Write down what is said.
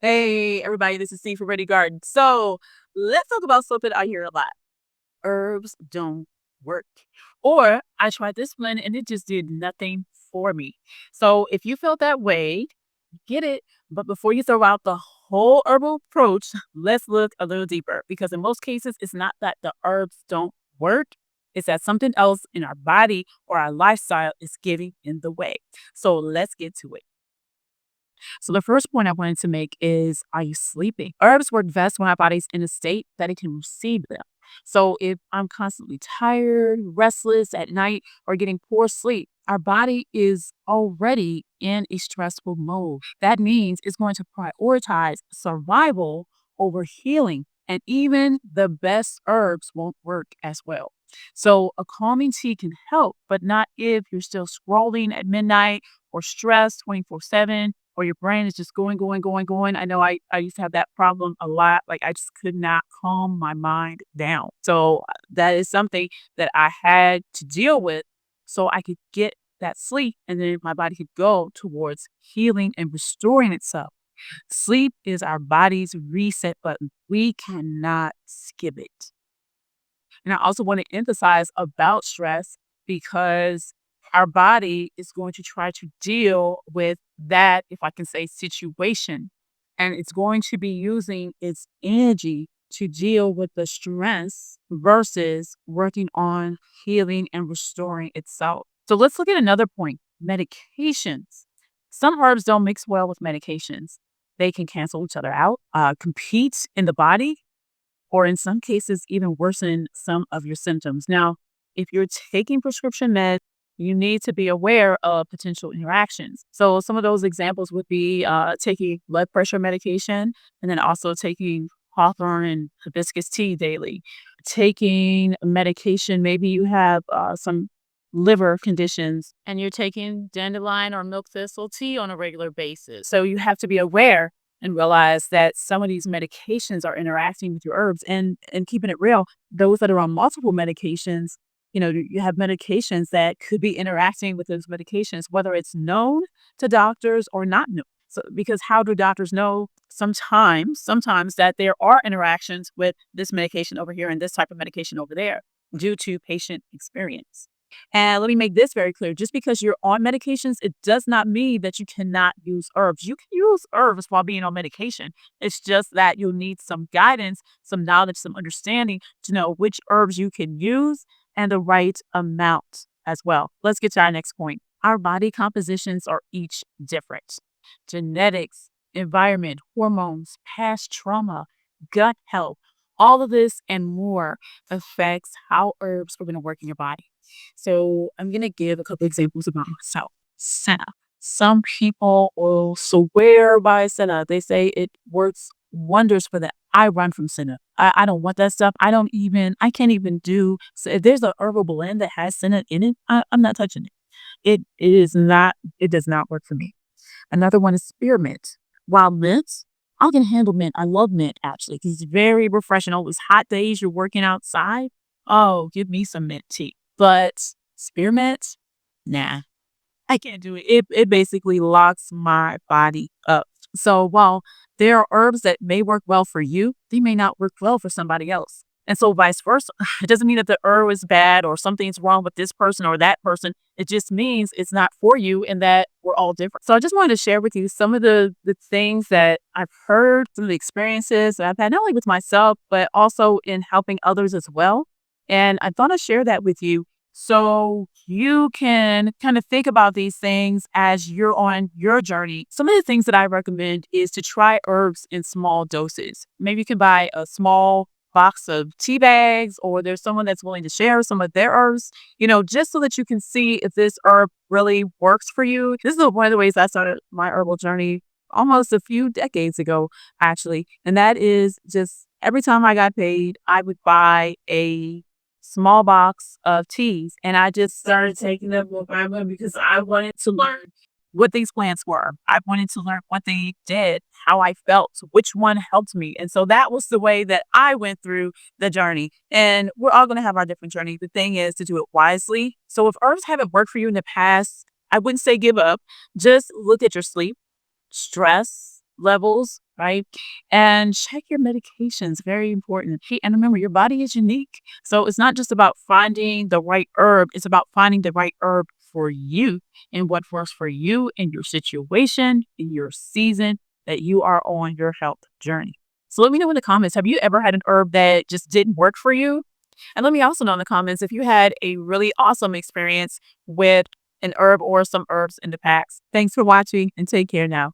Hey, everybody, this is Steve from Ready Garden. So let's talk about something I hear a lot. Herbs don't work. Or I tried this one and it just did nothing for me. So if you felt that way, get it. But before you throw out the whole herbal approach, let's look a little deeper because in most cases, it's not that the herbs don't work. It's that something else in our body or our lifestyle is getting in the way. So let's get to it. So the first point I wanted to make is, are you sleeping? Herbs work best when our body's in a state that it can receive them. So if I'm constantly tired, restless at night, or getting poor sleep, our body is already in a stressful mode. That means it's going to prioritize survival over healing. And even the best herbs won't work as well. So a calming tea can help, but not if you're still scrolling at midnight or stressed 24/7 or your brain is just going, going, going, going. I know I used to have that problem a lot. Like I just could not calm my mind down. So that is something that I had to deal with so I could get that sleep and then my body could go towards healing and restoring itself. Sleep is our body's reset button. We cannot skip it. And I also want to emphasize about stress because our body is going to try to deal with that, if I can say, situation. And it's going to be using its energy to deal with the stress versus working on healing and restoring itself. So let's look at another point, medications. Some herbs don't mix well with medications. They can cancel each other out, compete in the body, or in some cases, even worsen some of your symptoms. Now, if you're taking prescription meds, you need to be aware of potential interactions. So, some of those examples would be taking blood pressure medication and then also taking hawthorn and hibiscus tea daily. Taking medication, maybe you have some liver conditions and you're taking dandelion or milk thistle tea on a regular basis. So, you have to be aware and realize that some of these medications are interacting with your herbs and keeping it real, those that are on multiple medications, you have medications that could be interacting with those medications, whether it's known to doctors or not known. So because how do doctors know sometimes that there are interactions with this medication over here and this type of medication over there due to patient experience. And let me make this very clear. Just because you're on medications, it does not mean that you cannot use herbs. You can use herbs while being on medication. It's just that you'll need some guidance, some knowledge, some understanding to know which herbs you can use and the right amount as well. Let's get to our next point. Our body compositions are each different. Genetics, environment, hormones, past trauma, gut health, all of this and more affects how herbs are going to work in your body. So I'm going to give a couple examples about myself. Senna. Some people will swear by Senna. They say it works wonders for them. I run from Senna. I don't want that stuff. I can't even do, so if there's a herbal blend that has Senna in it, I'm not touching it. It does not work for me. Another one is spearmint. While mint, I can handle mint. I love mint actually because it's very refreshing. All those hot days you're working outside. Oh, give me some mint tea. But spearmint, nah, I can't do it. It basically locks my body up. So while there are herbs that may work well for you, they may not work well for somebody else. And so vice versa. It doesn't mean that the herb is bad or something's wrong with this person or that person. It just means it's not for you and that we're all different. So I just wanted to share with you some of the things that I've heard, some of the experiences that I've had, not only with myself, but also in helping others as well. And I thought I'd share that with you so you can kind of think about these things as you're on your journey. Some of the things that I recommend is to try herbs in small doses. Maybe you can buy a small box of tea bags, or there's someone that's willing to share some of their herbs, just so that you can see if this herb really works for you. This is one of the ways I started my herbal journey almost a few decades ago, actually. And that is just every time I got paid, I would buy a small box of teas and I just started taking them one by one because I wanted to learn what these plants were. I wanted to learn what they did, how I felt, which one helped me. And so that was the way that I went through the journey. And we're all going to have our different journey. The thing is to do it wisely. So if herbs haven't worked for you in the past, I wouldn't say give up. Just look at your sleep, stress levels, right? And check your medications. Very important. And remember, your body is unique. So it's not just about finding the right herb, it's about finding the right herb for you and what works for you in your situation, in your season that you are on your health journey. So let me know in the comments, have you ever had an herb that just didn't work for you? And let me also know in the comments if you had a really awesome experience with an herb or some herbs in the packs. Thanks for watching and take care now.